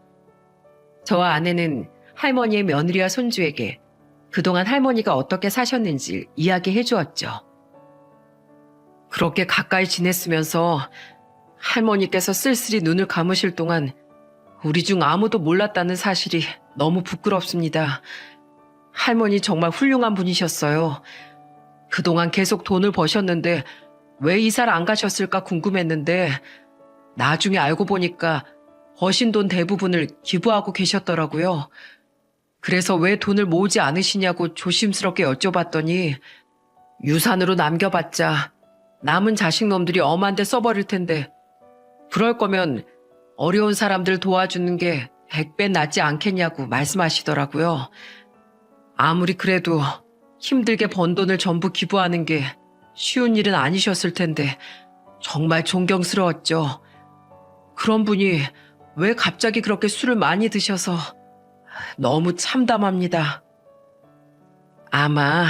저와 아내는 할머니의 며느리와 손주에게 그동안 할머니가 어떻게 사셨는지 이야기해 주었죠. 그렇게 가까이 지냈으면서 할머니께서 쓸쓸히 눈을 감으실 동안 우리 중 아무도 몰랐다는 사실이 너무 부끄럽습니다. 할머니 정말 훌륭한 분이셨어요. 그동안 계속 돈을 버셨는데 왜 이사를 안 가셨을까 궁금했는데 나중에 알고 보니까 버신 돈 대부분을 기부하고 계셨더라고요. 그래서 왜 돈을 모으지 않으시냐고 조심스럽게 여쭤봤더니 유산으로 남겨봤자 남은 자식놈들이 엄한데 써버릴 텐데 그럴 거면 어려운 사람들 도와주는 게 100배 낫지 않겠냐고 말씀하시더라고요. 아무리 그래도 힘들게 번 돈을 전부 기부하는 게 쉬운 일은 아니셨을 텐데 정말 존경스러웠죠. 그런 분이 왜 갑자기 그렇게 술을 많이 드셔서 너무 참담합니다. 아마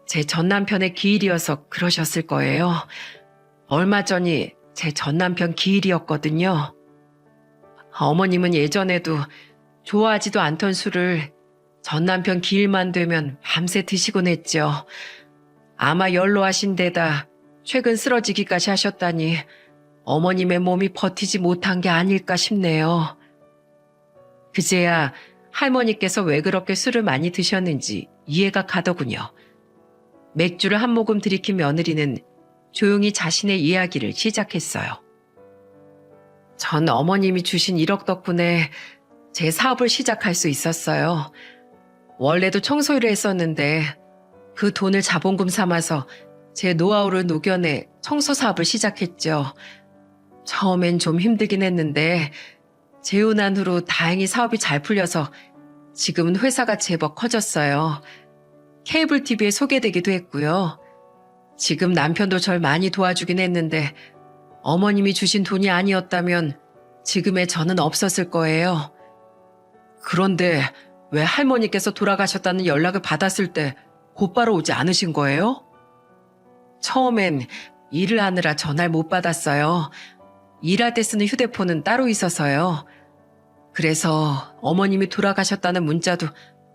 제 전남편의 기일이어서 그러셨을 거예요. 얼마 전이 제 전남편 기일이었거든요. 어머님은 예전에도 좋아하지도 않던 술을 전남편 기일만 되면 밤새 드시곤 했죠. 아마 연로하신 데다 최근 쓰러지기까지 하셨다니 어머님의 몸이 버티지 못한 게 아닐까 싶네요. 그제야 할머니께서 왜 그렇게 술을 많이 드셨는지 이해가 가더군요. 맥주를 한 모금 들이킨 며느리는 조용히 자신의 이야기를 시작했어요. 전 어머님이 주신 1억 덕분에 제 사업을 시작할 수 있었어요. 원래도 청소일을 했었는데 그 돈을 자본금 삼아서 제 노하우를 녹여내 청소 사업을 시작했죠. 처음엔 좀 힘들긴 했는데 재혼한 후로 다행히 사업이 잘 풀려서 지금은 회사가 제법 커졌어요. 케이블 TV에 소개되기도 했고요. 지금 남편도 절 많이 도와주긴 했는데 어머님이 주신 돈이 아니었다면 지금의 저는 없었을 거예요. 그런데 왜 할머니께서 돌아가셨다는 연락을 받았을 때 곧바로 오지 않으신 거예요? 처음엔 일을 하느라 전화를 못 받았어요. 일할 때 쓰는 휴대폰은 따로 있어서요. 그래서 어머님이 돌아가셨다는 문자도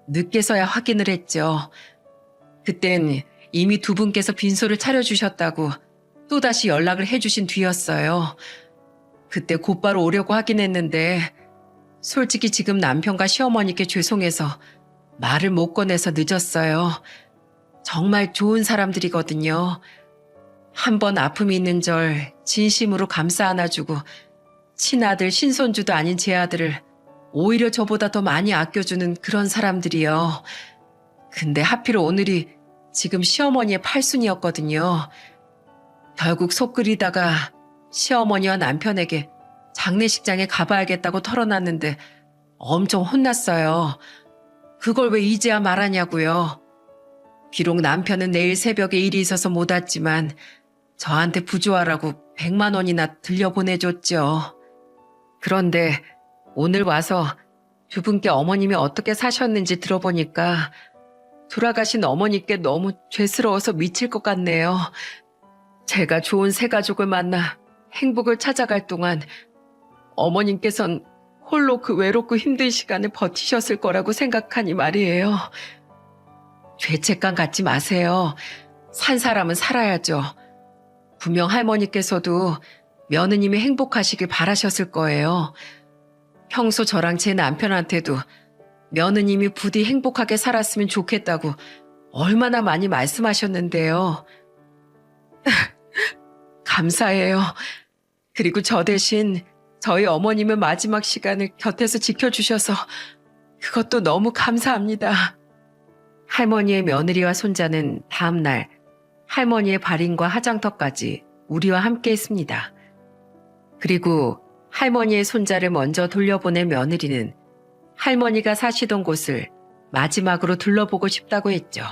늦게서야 확인을 했죠. 그땐 이미 두 분께서 빈소를 차려주셨다고 또다시 연락을 해주신 뒤였어요. 그때 곧바로 오려고 하긴 했는데 솔직히 지금 남편과 시어머니께 죄송해서 말을 못 꺼내서 늦었어요. 정말 좋은 사람들이거든요. 한번 아픔이 있는 절 진심으로 감싸 안아주고 친아들 신손주도 아닌 제 아들을 오히려 저보다 더 많이 아껴주는 그런 사람들이요. 근데 하필 오늘이 지금 시어머니의 팔순이었거든요. 결국 속 끓이다가 시어머니와 남편에게 장례식장에 가봐야겠다고 털어놨는데 엄청 혼났어요. 그걸 왜 이제야 말하냐고요. 비록 남편은 내일 새벽에 일이 있어서 못 왔지만 저한테 부조하라고 100만 원이나 들려보내줬죠. 그런데 오늘 와서 두 분께 어머님이 어떻게 사셨는지 들어보니까 돌아가신 어머니께 너무 죄스러워서 미칠 것 같네요. 제가 좋은 새 가족을 만나 행복을 찾아갈 동안 어머님께선 홀로 그 외롭고 힘든 시간을 버티셨을 거라고 생각하니 말이에요. 죄책감 갖지 마세요. 산 사람은 살아야죠. 분명 할머니께서도 며느님이 행복하시길 바라셨을 거예요. 평소 저랑 제 남편한테도 며느님이 부디 행복하게 살았으면 좋겠다고 얼마나 많이 말씀하셨는데요. 감사해요. 그리고 저 대신 저희 어머님의 마지막 시간을 곁에서 지켜주셔서 그것도 너무 감사합니다. 할머니의 며느리와 손자는 다음 날 할머니의 발인과 화장터까지 우리와 함께 했습니다. 그리고 할머니의 손자를 먼저 돌려보낸 며느리는 할머니가 사시던 곳을 마지막으로 둘러보고 싶다고 했죠.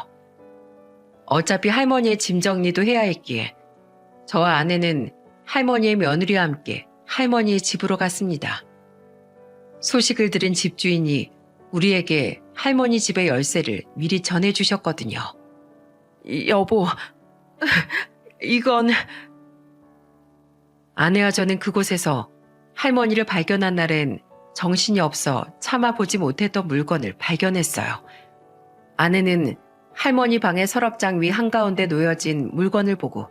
어차피 할머니의 짐 정리도 해야 했기에 저와 아내는 할머니의 며느리와 함께 할머니의 집으로 갔습니다. 소식을 들은 집주인이 우리에게 할머니 집의 열쇠를 미리 전해주셨거든요. 여보, 이건... 아내와 저는 그곳에서 할머니를 발견한 날엔 정신이 없어 참아보지 못했던 물건을 발견했어요. 아내는 할머니 방의 서랍장 위 한가운데 놓여진 물건을 보고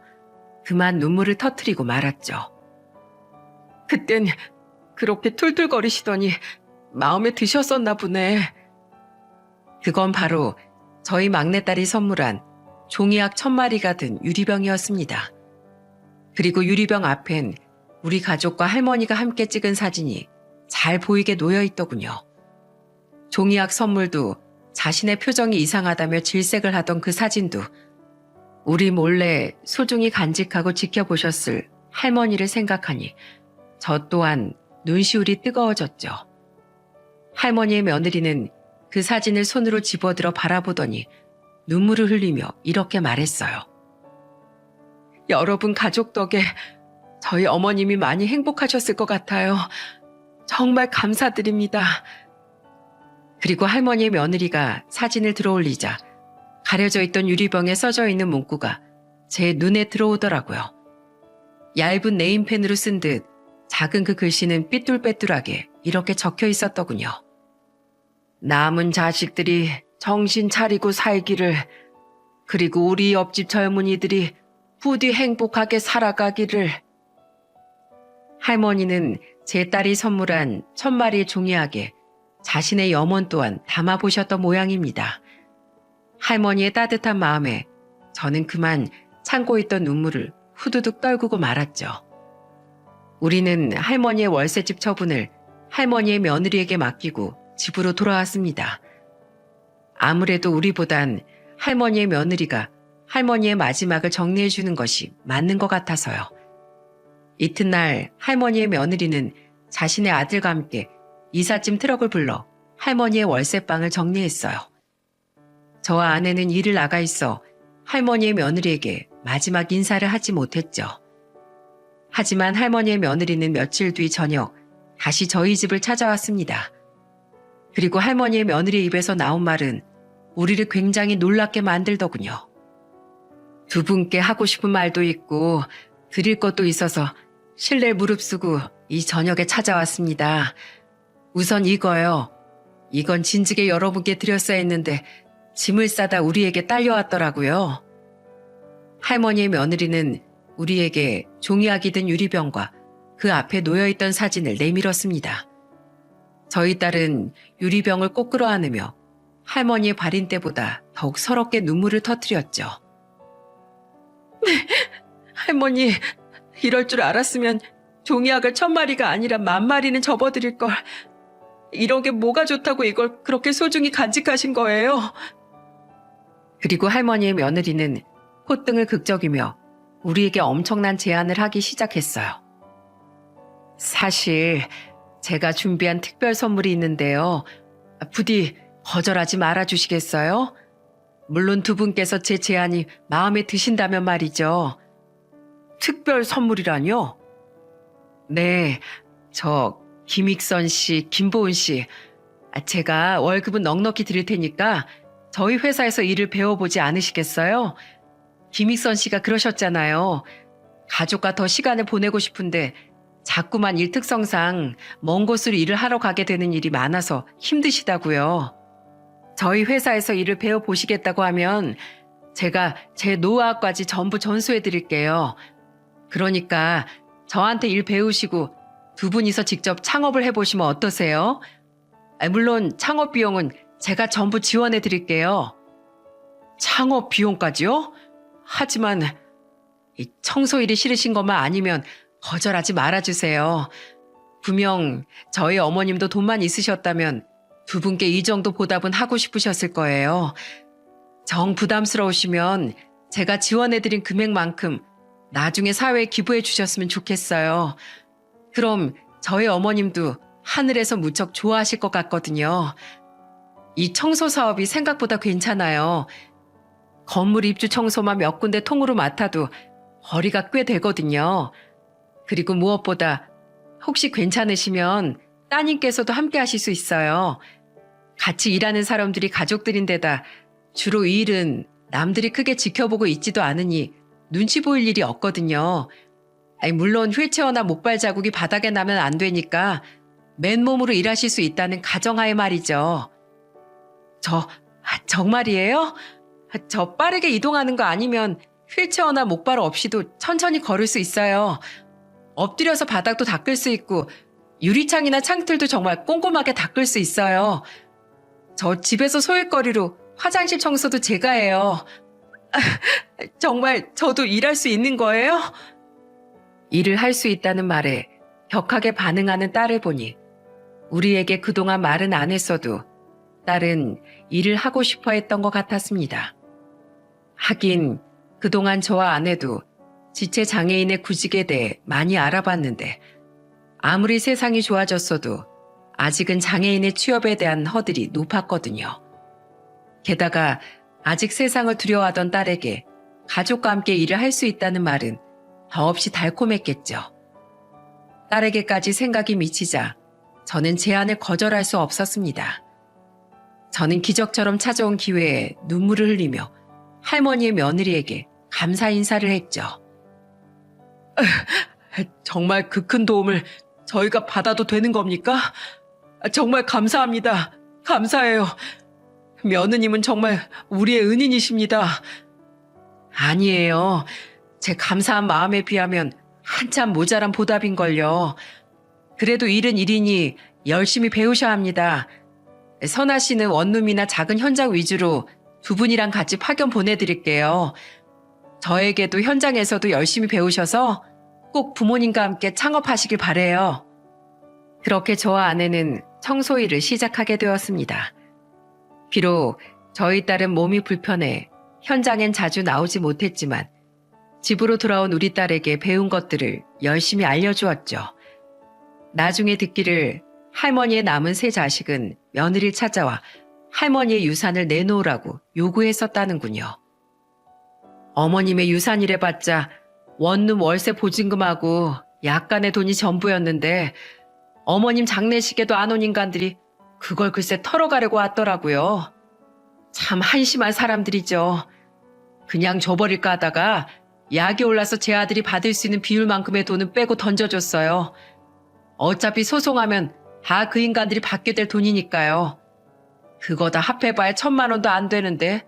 그만 눈물을 터뜨리고 말았죠. 그땐 그렇게 툴툴거리시더니 마음에 드셨었나 보네. 그건 바로 저희 막내딸이 선물한 종이약 1000마리가 든 유리병이었습니다. 그리고 유리병 앞엔 우리 가족과 할머니가 함께 찍은 사진이 잘 보이게 놓여 있더군요. 종이약 선물도 자신의 표정이 이상하다며 질색을 하던 그 사진도 우리 몰래 소중히 간직하고 지켜보셨을 할머니를 생각하니 저 또한 눈시울이 뜨거워졌죠. 할머니의 며느리는 그 사진을 손으로 집어들어 바라보더니 눈물을 흘리며 이렇게 말했어요. 여러분 가족 덕에 저희 어머님이 많이 행복하셨을 것 같아요. 정말 감사드립니다. 그리고 할머니의 며느리가 사진을 들어올리자 가려져 있던 유리병에 써져 있는 문구가 제 눈에 들어오더라고요. 얇은 네임펜으로 쓴 듯 작은 그 글씨는 삐뚤빼뚤하게 이렇게 적혀 있었더군요. 남은 자식들이 정신 차리고 살기를, 그리고 우리 옆집 젊은이들이 부디 행복하게 살아가기를. 할머니는 제 딸이 선물한 1000마리의 종이약에 자신의 염원 또한 담아보셨던 모양입니다. 할머니의 따뜻한 마음에 저는 그만 참고 있던 눈물을 후두둑 떨구고 말았죠. 우리는 할머니의 월세집 처분을 할머니의 며느리에게 맡기고 집으로 돌아왔습니다. 아무래도 우리보단 할머니의 며느리가 할머니의 마지막을 정리해 주는 것이 맞는 것 같아서요. 이튿날 할머니의 며느리는 자신의 아들과 함께 이삿짐 트럭을 불러 할머니의 월세방을 정리했어요. 저와 아내는 일을 나가 있어 할머니의 며느리에게 마지막 인사를 하지 못했죠. 하지만 할머니의 며느리는 며칠 뒤 저녁 다시 저희 집을 찾아왔습니다. 그리고 할머니의 며느리 입에서 나온 말은 우리를 굉장히 놀랍게 만들더군요. 두 분께 하고 싶은 말도 있고 드릴 것도 있어서 실내 무릅쓰고 이 저녁에 찾아왔습니다. 우선 이거요. 이건 진즉에 여러분께 드렸어야 했는데 짐을 싸다 우리에게 딸려왔더라고요. 할머니의 며느리는 우리에게 종이학이 든 유리병과 그 앞에 놓여있던 사진을 내밀었습니다. 저희 딸은 유리병을 꼭 끌어안으며 할머니의 발인 때보다 더욱 서럽게 눈물을 터뜨렸죠. 할머니, 이럴 줄 알았으면 종이학을 1000마리가 아니라 10,000마리는 접어드릴 걸. 이런 게 뭐가 좋다고 이걸 그렇게 소중히 간직하신 거예요? 그리고 할머니의 며느리는 콧등을 극적이며 우리에게 엄청난 제안을 하기 시작했어요. 사실 제가 준비한 특별 선물이 있는데요. 부디 거절하지 말아주시겠어요? 물론 두 분께서 제 제안이 마음에 드신다면 말이죠. 특별 선물이라뇨? 네, 저 김익선 씨, 김보은 씨. 제가 월급은 넉넉히 드릴 테니까 저희 회사에서 일을 배워보지 않으시겠어요? 김익선 씨가 그러셨잖아요. 가족과 더 시간을 보내고 싶은데 자꾸만 일 특성상 먼 곳으로 일을 하러 가게 되는 일이 많아서 힘드시다고요. 저희 회사에서 일을 배워보시겠다고 하면 제가 제 노하우까지 전부 전수해 드릴게요. 그러니까 저한테 일 배우시고 두 분이서 직접 창업을 해보시면 어떠세요? 물론 창업 비용은 제가 전부 지원해 드릴게요. 창업 비용까지요? 하지만 이 청소일이 싫으신 것만 아니면 거절하지 말아주세요. 분명 저희 어머님도 돈만 있으셨다면 두 분께 이 정도 보답은 하고 싶으셨을 거예요. 정 부담스러우시면 제가 지원해드린 금액만큼 나중에 사회에 기부해 주셨으면 좋겠어요. 그럼 저희 어머님도 하늘에서 무척 좋아하실 것 같거든요. 이 청소 사업이 생각보다 괜찮아요. 건물 입주 청소만 몇 군데 통으로 맡아도 거리가 꽤 되거든요. 그리고 무엇보다 혹시 괜찮으시면 따님께서도 함께 하실 수 있어요. 같이 일하는 사람들이 가족들인데다 주로 이 일은 남들이 크게 지켜보고 있지도 않으니 눈치 보일 일이 없거든요. 물론 휠체어나 목발 자국이 바닥에 나면 안 되니까 맨몸으로 일하실 수 있다는 가정하에 말이죠. 정말이에요? 저 빠르게 이동하는 거 아니면 휠체어나 목발 없이도 천천히 걸을 수 있어요. 엎드려서 바닥도 닦을 수 있고 유리창이나 창틀도 정말 꼼꼼하게 닦을 수 있어요. 저 집에서 소일거리로 화장실 청소도 제가 해요. 정말 저도 일할 수 있는 거예요? 일을 할 수 있다는 말에 격하게 반응하는 딸을 보니 우리에게 그동안 말은 안 했어도 딸은 일을 하고 싶어 했던 것 같았습니다. 하긴 그동안 저와 아내도 지체 장애인의 구직에 대해 많이 알아봤는데 아무리 세상이 좋아졌어도 아직은 장애인의 취업에 대한 허들이 높았거든요. 게다가 아직 세상을 두려워하던 딸에게 가족과 함께 일을 할 수 있다는 말은 더없이 달콤했겠죠. 딸에게까지 생각이 미치자 저는 제안을 거절할 수 없었습니다. 저는 기적처럼 찾아온 기회에 눈물을 흘리며 할머니의 며느리에게 감사 인사를 했죠. 정말 그 큰 도움을 저희가 받아도 되는 겁니까? 정말 감사합니다. 감사해요. 며느님은 정말 우리의 은인이십니다. 아니에요. 제 감사한 마음에 비하면 한참 모자란 보답인걸요. 그래도 일은 일이니 열심히 배우셔야 합니다. 선아 씨는 원룸이나 작은 현장 위주로 두 분이랑 같이 파견 보내드릴게요. 저에게도 현장에서도 열심히 배우셔서 꼭 부모님과 함께 창업하시길 바래요. 그렇게 저와 아내는 청소일을 시작하게 되었습니다. 비록 저희 딸은 몸이 불편해 현장엔 자주 나오지 못했지만 집으로 돌아온 우리 딸에게 배운 것들을 열심히 알려주었죠. 나중에 듣기를 할머니의 남은 세 자식은 며느리를 찾아와 할머니의 유산을 내놓으라고 요구했었다는군요. 어머님의 유산이래 봤자 원룸 월세 보증금하고 약간의 돈이 전부였는데 어머님 장례식에도 안 온 인간들이 그걸 글쎄 털어가려고 왔더라고요. 참 한심한 사람들이죠. 그냥 줘버릴까 하다가 약이 올라서 제 아들이 받을 수 있는 비율만큼의 돈은 빼고 던져줬어요. 어차피 소송하면 다 그 인간들이 받게 될 돈이니까요. 그거 다 합해봐야 1,000만 원도 안 되는데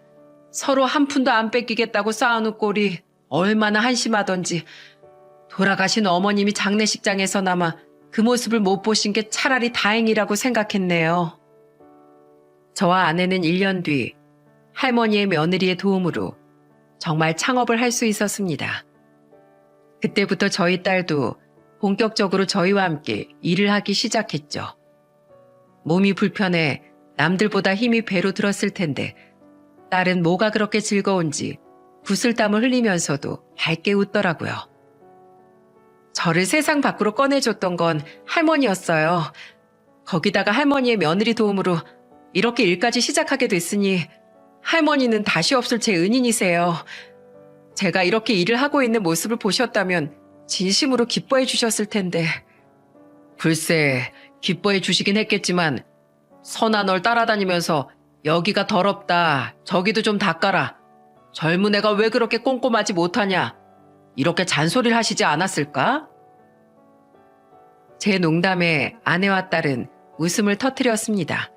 서로 한 푼도 안 뺏기겠다고 쌓아놓은 꼴이 얼마나 한심하던지. 돌아가신 어머님이 장례식장에서나마 그 모습을 못 보신 게 차라리 다행이라고 생각했네요. 저와 아내는 1년 뒤 할머니의 며느리의 도움으로 정말 창업을 할 수 있었습니다. 그때부터 저희 딸도 본격적으로 저희와 함께 일을 하기 시작했죠. 몸이 불편해 남들보다 힘이 배로 들었을 텐데 딸은 뭐가 그렇게 즐거운지 구슬땀을 흘리면서도 밝게 웃더라고요. 저를 세상 밖으로 꺼내줬던 건 할머니였어요. 거기다가 할머니의 며느리 도움으로 이렇게 일까지 시작하게 됐으니 할머니는 다시 없을 제 은인이세요. 제가 이렇게 일을 하고 있는 모습을 보셨다면 진심으로 기뻐해 주셨을 텐데. 글쎄, 기뻐해 주시긴 했겠지만 선아 널 따라다니면서 여기가 더럽다, 저기도 좀 닦아라, 젊은 애가 왜 그렇게 꼼꼼하지 못하냐, 이렇게 잔소리를 하시지 않았을까? 제 농담에 아내와 딸은 웃음을 터뜨렸습니다.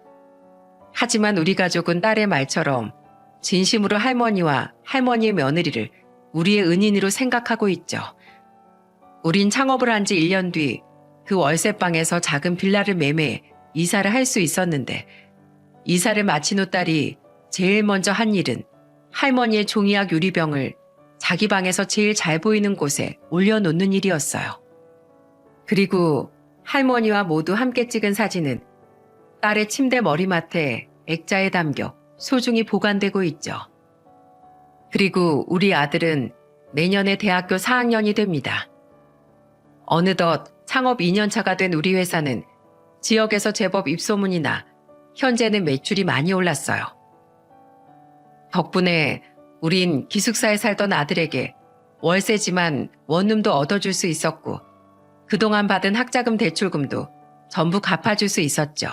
하지만 우리 가족은 딸의 말처럼 진심으로 할머니와 할머니의 며느리를 우리의 은인으로 생각하고 있죠. 우린 창업을 한 지 1년 뒤 그 월세방에서 작은 빌라를 매매해 이사를 할 수 있었는데 이사를 마친 후 딸이 제일 먼저 한 일은 할머니의 종이약 유리병을 자기 방에서 제일 잘 보이는 곳에 올려놓는 일이었어요. 그리고 할머니와 모두 함께 찍은 사진은 딸의 침대 머리맡에 액자에 담겨 소중히 보관되고 있죠. 그리고 우리 아들은 내년에 대학교 4학년이 됩니다. 어느덧 창업 2년차가 된 우리 회사는 지역에서 제법 입소문이 나 현재는 매출이 많이 올랐어요. 덕분에 우린 기숙사에 살던 아들에게 월세지만 원룸도 얻어줄 수 있었고 그동안 받은 학자금 대출금도 전부 갚아줄 수 있었죠.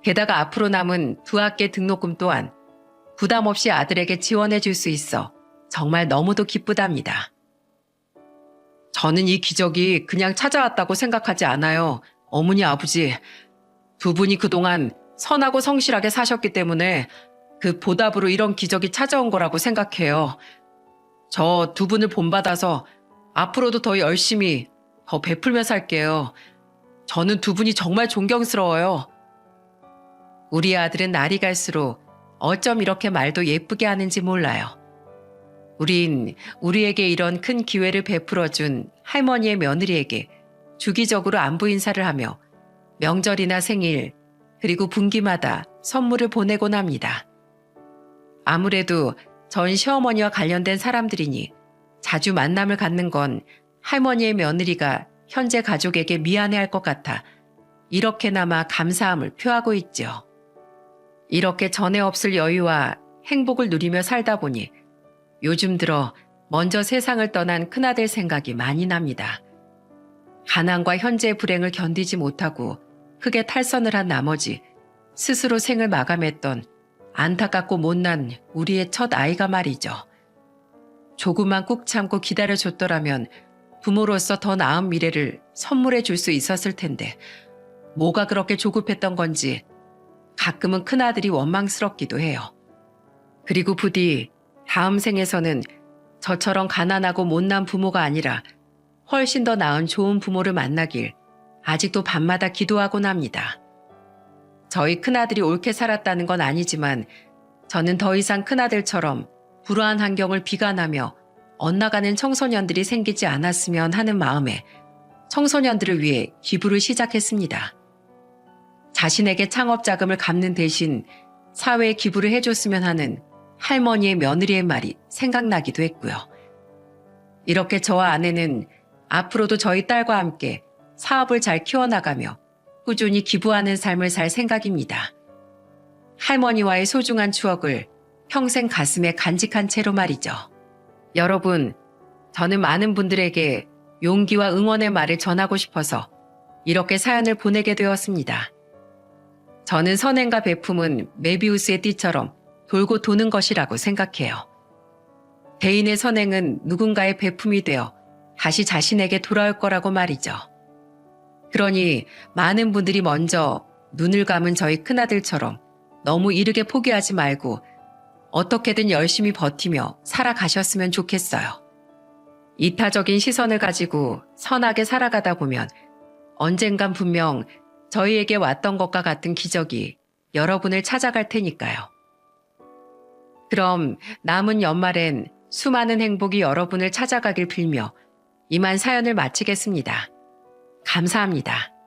게다가 앞으로 남은 두 학기 등록금 또한 부담 없이 아들에게 지원해 줄 수 있어 정말 너무도 기쁘답니다. 저는 이 기적이 그냥 찾아왔다고 생각하지 않아요. 어머니, 아버지. 두 분이 그동안 선하고 성실하게 사셨기 때문에 그 보답으로 이런 기적이 찾아온 거라고 생각해요. 저 두 분을 본받아서 앞으로도 더 열심히 더 베풀며 살게요. 저는 두 분이 정말 존경스러워요. 우리 아들은 날이 갈수록 어쩜 이렇게 말도 예쁘게 하는지 몰라요. 우린 우리에게 이런 큰 기회를 베풀어준 할머니의 며느리에게 주기적으로 안부 인사를 하며 명절이나 생일 그리고 분기마다 선물을 보내곤 합니다. 아무래도 전 시어머니와 관련된 사람들이니 자주 만남을 갖는 건 할머니의 며느리가 현재 가족에게 미안해할 것 같아 이렇게나마 감사함을 표하고 있죠. 이렇게 전에 없을 여유와 행복을 누리며 살다 보니 요즘 들어 먼저 세상을 떠난 큰아들 생각이 많이 납니다. 가난과 현재의 불행을 견디지 못하고 크게 탈선을 한 나머지 스스로 생을 마감했던 안타깝고 못난 우리의 첫 아이가 말이죠. 조금만 꾹 참고 기다려줬더라면 부모로서 더 나은 미래를 선물해 줄 수 있었을 텐데 뭐가 그렇게 조급했던 건지 가끔은 큰아들이 원망스럽기도 해요. 그리고 부디 다음 생에서는 저처럼 가난하고 못난 부모가 아니라 훨씬 더 나은 좋은 부모를 만나길 아직도 밤마다 기도하곤 합니다. 저희 큰아들이 옳게 살았다는 건 아니지만 저는 더 이상 큰아들처럼 불우한 환경을 비관하며 엇나가는 청소년들이 생기지 않았으면 하는 마음에 청소년들을 위해 기부를 시작했습니다. 자신에게 창업 자금을 갚는 대신 사회에 기부를 해줬으면 하는 할머니의 며느리의 말이 생각나기도 했고요. 이렇게 저와 아내는 앞으로도 저희 딸과 함께 사업을 잘 키워나가며 꾸준히 기부하는 삶을 살 생각입니다. 할머니와의 소중한 추억을 평생 가슴에 간직한 채로 말이죠. 여러분, 저는 많은 분들에게 용기와 응원의 말을 전하고 싶어서 이렇게 사연을 보내게 되었습니다. 저는 선행과 베품은 메비우스의 띠처럼 돌고 도는 것이라고 생각해요. 대인의 선행은 누군가의 베품이 되어 다시 자신에게 돌아올 거라고 말이죠. 그러니 많은 분들이 먼저 눈을 감은 저희 큰아들처럼 너무 이르게 포기하지 말고 어떻게든 열심히 버티며 살아가셨으면 좋겠어요. 이타적인 시선을 가지고 선하게 살아가다 보면 언젠간 분명 저희에게 왔던 것과 같은 기적이 여러분을 찾아갈 테니까요. 그럼 남은 연말엔 수많은 행복이 여러분을 찾아가길 빌며 이만 사연을 마치겠습니다. 감사합니다.